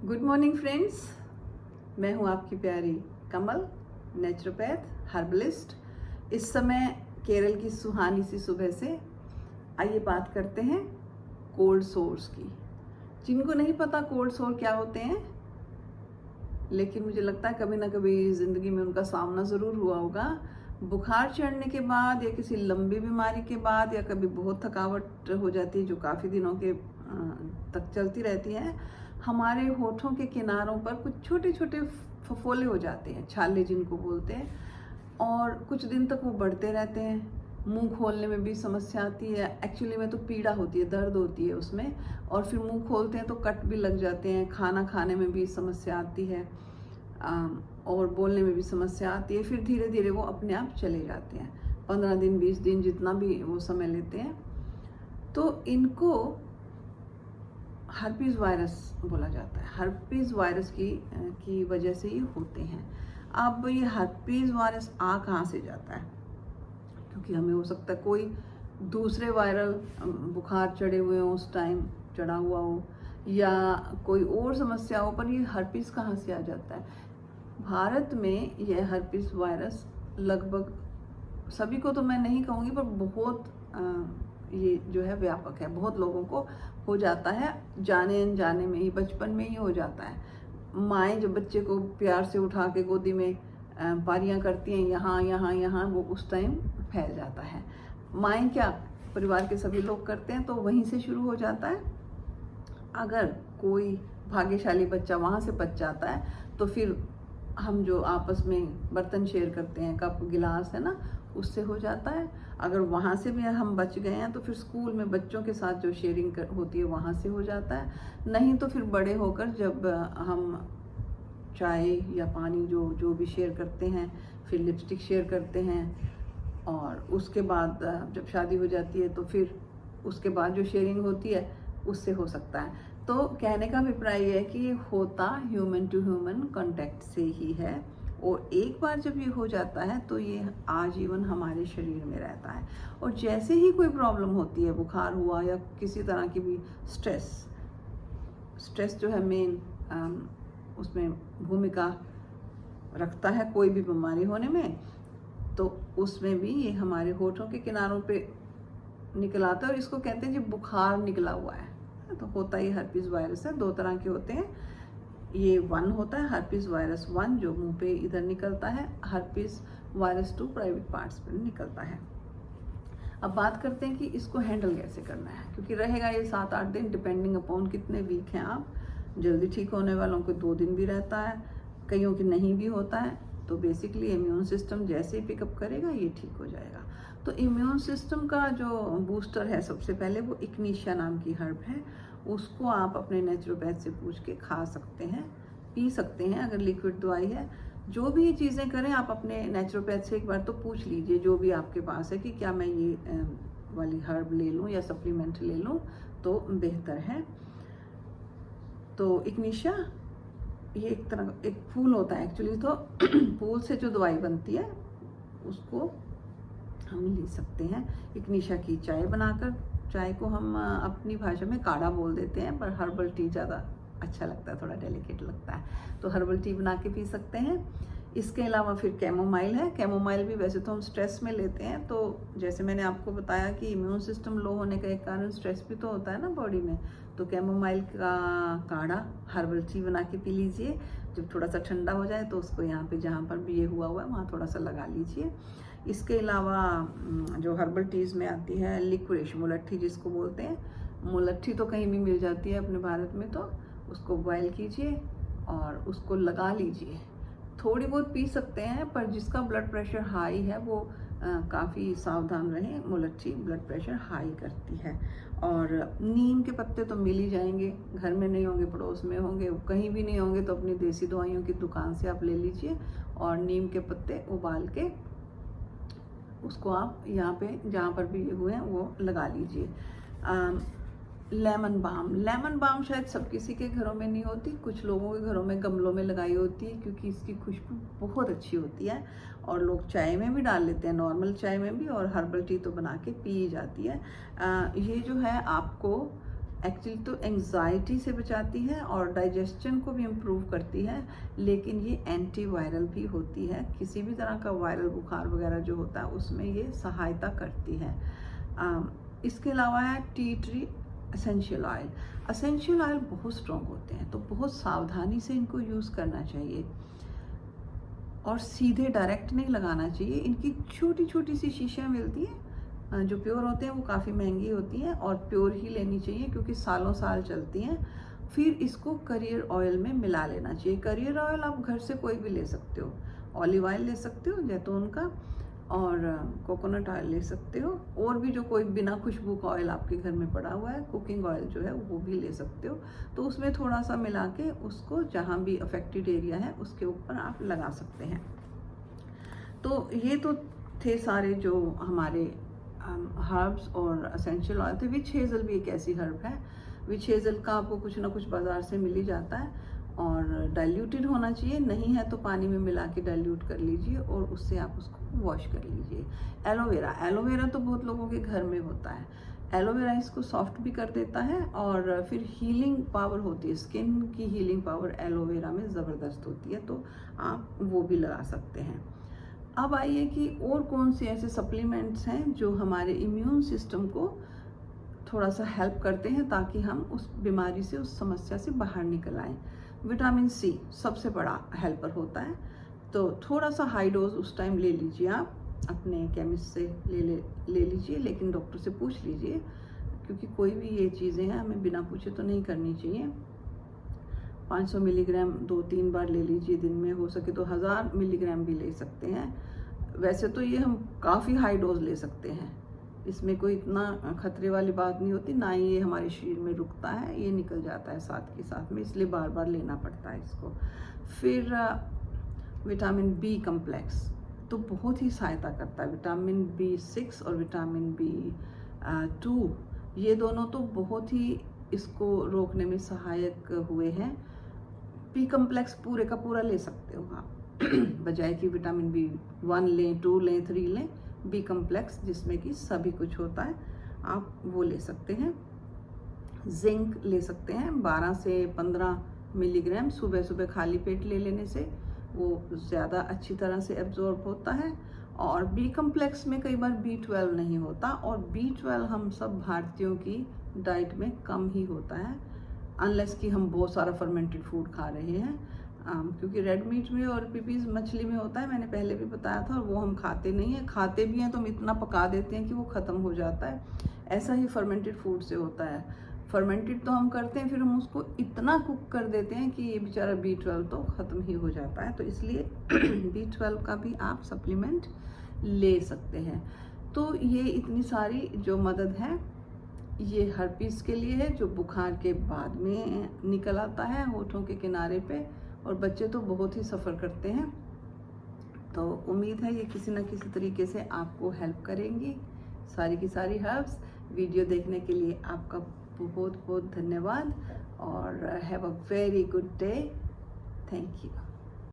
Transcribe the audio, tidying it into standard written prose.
Good morning friends, मैं हूं आपकी प्यारी कमल, नेचुरोपैथ हर्बलिस्ट। इस समय केरल की सुहानी सी सुबह से आइए बात करते हैं कोल्ड सोर्स की। जिनको नहीं पता कोल्ड सोर क्या होते हैं, लेकिन मुझे लगता है कभी ना कभी ज़िंदगी में उनका सामना ज़रूर हुआ होगा। बुखार चढ़ने के बाद या किसी लंबी बीमारी के बाद या कभी बहुत थकावट हो जाती है जो काफ़ी दिनों के तक चलती रहती है, हमारे होठों के किनारों पर कुछ छोटे छोटे फफोले हो जाते हैं, छाले जिनको बोलते हैं, और कुछ दिन तक वो बढ़ते रहते हैं। मुंह खोलने में भी समस्या आती है, एक्चुअली में तो पीड़ा होती है, दर्द होती है उसमें, और फिर मुंह खोलते हैं तो कट भी लग जाते हैं। खाना खाने में भी समस्या आती है और बोलने में भी समस्या आती है। फिर धीरे धीरे वो अपने आप चले जाते हैं, 15 दिन 20 दिन जितना भी वो समय लेते हैं। तो इनको हर्पीज़ वायरस बोला जाता है। हर्पीज़ वायरस की वजह से ये होते हैं। अब ये हर्पीज़ वायरस आ कहाँ से जाता है? क्योंकि हमें हो सकता है कोई दूसरे वायरल बुखार चढ़े हुए हो, उस टाइम चढ़ा हुआ हो, या कोई और समस्या हो, पर ये हर्पीज़ कहाँ से आ जाता है? भारत में यह हर्पीज़ वायरस लगभग सभी को तो मैं नहीं कहूँगी, पर बहुत ये जो है व्यापक है, बहुत लोगों को हो जाता है, जाने अनजाने में ही, बचपन में ही हो जाता है। माएँ जब बच्चे को प्यार से उठा के गोदी में पारियां करती हैं, यहाँ यहाँ यहाँ, वो उस टाइम फैल जाता है। माएँ क्या, परिवार के सभी लोग करते हैं, तो वहीं से शुरू हो जाता है। अगर कोई भाग्यशाली बच्चा वहाँ से बच जाता है तो फिर हम जो आपस में बर्तन शेयर करते हैं, कप गिलास है ना, उससे हो जाता है। अगर वहाँ से भी हम बच गए हैं तो फिर स्कूल में बच्चों के साथ जो शेयरिंग होती है वहाँ से हो जाता है। नहीं तो फिर बड़े होकर जब हम चाय या पानी जो जो भी शेयर करते हैं, फिर लिपस्टिक शेयर करते हैं, और उसके बाद जब शादी हो जाती है तो फिर उसके बाद जो शेयरिंग होती है उससे हो सकता है। तो कहने का अभिप्राय ये है कि ये होता ह्यूमन टू ह्यूमन कांटेक्ट से ही है, और एक बार जब ये हो जाता है तो ये आजीवन हमारे शरीर में रहता है। और जैसे ही कोई प्रॉब्लम होती है, बुखार हुआ या किसी तरह की भी स्ट्रेस जो है मेन उसमें भूमिका रखता है कोई भी बीमारी होने में, तो उसमें भी ये हमारे होठों के किनारों पे निकल आता है, और इसको कहते हैं जी बुखार निकला हुआ है। तो होता ये हर्पीज़ वायरस है। दो तरह के होते हैं। ये 1 होता है हर्पीज़ वायरस 1, जो मुंह पे इधर निकलता है। हर्पीज़ वायरस 2 प्राइवेट पार्ट्स पे निकलता है। अब बात करते हैं कि इसको हैंडल कैसे करना है, क्योंकि रहेगा ये 7-8 दिन, डिपेंडिंग अपॉन कितने वीक हैं आप। जल्दी ठीक होने वालों को 2 दिन भी रहता है, कईयों की नहीं भी होता है। तो बेसिकली इम्यून सिस्टम जैसे ही पिकअप करेगा ये ठीक हो जाएगा। तो इम्यून सिस्टम का जो बूस्टर है, सबसे पहले वो इग्निशिया नाम की हर्ब है। उसको आप अपने नेचुरोपैथ से पूछ के खा सकते हैं, पी सकते हैं। अगर लिक्विड दवाई है, जो भी चीज़ें करें आप अपने नेचुरोपैथ से एक बार तो पूछ लीजिए, जो भी आपके पास है, कि क्या मैं ये वाली हर्ब ले लूँ या सप्लीमेंट ले लूँ तो बेहतर है। तो इग्निशिया ये एक तरह एक फूल होता है एक्चुअली, तो फूल से जो दवाई बनती है उसको हम ले सकते हैं। इग्निशिया की चाय बनाकर, चाय को हम अपनी भाषा में काढ़ा बोल देते हैं, पर हर्बल टी ज़्यादा अच्छा लगता है, थोड़ा डेलिकेट लगता है, तो हर्बल टी बना के पी सकते हैं। इसके अलावा फिर कैमोमाइल है। कैमोमाइल भी वैसे तो हम स्ट्रेस में लेते हैं, तो जैसे मैंने आपको बताया कि इम्यून सिस्टम लो होने का एक कारण स्ट्रेस भी तो होता है ना बॉडी में, तो कैमोमाइल का काढ़ा हर्बल टी बना के पी लीजिए। जब थोड़ा सा ठंडा हो जाए तो उसको यहाँ पे जहाँ पर भी ये हुआ है वहाँ थोड़ा सा लगा लीजिए। इसके अलावा जो हर्बल टीज़ में आती है लिक्विश मुलट्ठी जिसको बोलते हैं, मुलट्ठी तो कहीं भी मिल जाती है अपने भारत में, तो उसको बॉयल कीजिए और उसको लगा लीजिए। थोड़ी बहुत पी सकते हैं, पर जिसका ब्लड प्रेशर हाई है वो काफ़ी सावधान रहें। मुलट्ठी ब्लड प्रेशर हाई करती है। और नीम के पत्ते तो मिल ही जाएंगे, घर में नहीं होंगे पड़ोस में होंगे, कहीं भी नहीं होंगे तो अपनी देसी दवाइयों की दुकान से आप ले लीजिए, और नीम के पत्ते उबाल के उसको आप यहाँ पे जहाँ पर भी हुए हैं वो लगा लीजिए। लेमन बाम शायद सब किसी के घरों में नहीं होती, कुछ लोगों के घरों में गमलों में लगाई होती है, क्योंकि इसकी खुशबू बहुत अच्छी होती है, और लोग चाय में भी डाल लेते हैं, नॉर्मल चाय में भी, और हर्बल टी तो बना के पी जाती है। ये जो है आपको एक्चुअली तो एंजाइटी से बचाती है और डाइजेशन को भी इम्प्रूव करती है, लेकिन ये एंटीवायरल भी होती है। किसी भी तरह का वायरल बुखार वगैरह जो होता है उसमें ये सहायता करती है। इसके अलावा है tea tree essential oil. Essential oil बहुत स्ट्रॉन्ग होते हैं, तो बहुत सावधानी से इनको यूज़ करना चाहिए और सीधे डायरेक्ट नहीं लगाना चाहिए। इनकी छोटी छोटी सी शीशियाँ मिलती हैं जो प्योर होते हैं, वो काफ़ी महंगी होती हैं और प्योर ही लेनी चाहिए क्योंकि सालों साल चलती हैं। फिर इसको करियर ऑयल में मिला लेना चाहिए। करियर ऑयल आप घर से कोई भी ले सकते हो, ऑलिव ऑयल ले सकते हो जैतून का, और कोकोनट ऑयल ले सकते हो, और भी जो कोई बिना खुशबू का ऑयल आपके घर में पड़ा हुआ है, कुकिंग ऑयल जो है वो भी ले सकते हो। तो उसमें थोड़ा सा मिला के उसको जहाँ भी अफेक्टेड एरिया है उसके ऊपर आप लगा सकते हैं। तो ये तो थे सारे जो हमारे हर्ब्स और एसेंशियल ऑयल थे। विच हेज़ल भी एक ऐसी हर्ब है। विच हेज़ल का आपको कुछ ना कुछ बाज़ार से मिल ही जाता है और डाइल्यूटेड होना चाहिए, नहीं है तो पानी में मिला के डाइल्यूट कर लीजिए और उससे आप उसको वॉश कर लीजिए। एलोवेरा, एलोवेरा तो बहुत लोगों के घर में होता है। एलोवेरा इसको सॉफ्ट भी कर देता है और फिर हीलिंग पावर होती है, स्किन की हीलिंग पावर एलोवेरा में ज़बरदस्त होती है, तो आप वो भी लगा सकते हैं। अब आइए कि और कौन से ऐसे सप्लीमेंट्स हैं जो हमारे इम्यून सिस्टम को थोड़ा सा हेल्प करते हैं ताकि हम उस बीमारी से, उस समस्या से बाहर निकल आएँ। विटामिन सी सबसे बड़ा हेल्पर होता है, तो थोड़ा सा हाई डोज उस टाइम ले लीजिए, आप अपने केमिस्ट से ले लीजिए, लेकिन डॉक्टर से पूछ लीजिए क्योंकि कोई भी ये चीज़ें हैं हमें बिना पूछे तो नहीं करनी चाहिए। 500 मिलीग्राम 2-3 बार ले लीजिए दिन में, हो सके तो 1000 मिलीग्राम भी ले सकते हैं। वैसे तो ये हम काफ़ी हाई डोज ले सकते हैं, इसमें कोई इतना खतरे वाली बात नहीं होती, ना ही ये हमारे शरीर में रुकता है, ये निकल जाता है साथ के साथ में, इसलिए बार बार लेना पड़ता है इसको। फिर विटामिन बी कम्प्लेक्स तो बहुत ही सहायता करता है। विटामिन B6 और विटामिन B2 ये दोनों तो बहुत ही इसको रोकने में सहायक हुए हैं। बी कम्प्लेक्स पूरे का पूरा ले सकते हो आप बजाय कि विटामिन B1 लें, 2 लें, 3 लें, बी कम्प्लेक्स जिसमें कि सभी कुछ होता है आप वो ले सकते हैं। जिंक ले सकते हैं 12 से 15 मिलीग्राम सुबह सुबह खाली पेट ले लेने से वो ज़्यादा अच्छी तरह से एब्जॉर्ब होता है। और बी कम्प्लेक्स में कई बार B12 नहीं होता, और B12 हम सब भारतीयों की डाइट में कम ही होता है, अनलेस कि हम बहुत सारा फर्मेंटेड फूड खा रहे हैं, क्योंकि रेड मीट में और पीपीज मछली में होता है, मैंने पहले भी बताया था, और वो हम खाते नहीं हैं। खाते भी हैं तो हम इतना पका देते हैं कि वो ख़त्म हो जाता है। ऐसा ही फर्मेंटेड फूड से होता है, फर्मेंटेड तो हम करते हैं, फिर हम उसको इतना कुक कर देते हैं कि ये बेचारा B12 तो ख़त्म ही हो जाता है। तो इसलिए B12 का भी आप सप्लीमेंट ले सकते हैं। तो ये इतनी सारी जो मदद है ये हर्पीस के लिए है, जो बुखार के बाद में निकल आता है होठों के किनारे पे, और बच्चे तो बहुत ही सफ़र करते हैं। तो उम्मीद है ये किसी न किसी तरीके से आपको हेल्प करेंगी सारी की सारी हर्ब्स। वीडियो देखने के लिए आपका बहुत बहुत धन्यवाद और have a very good day. Thank you.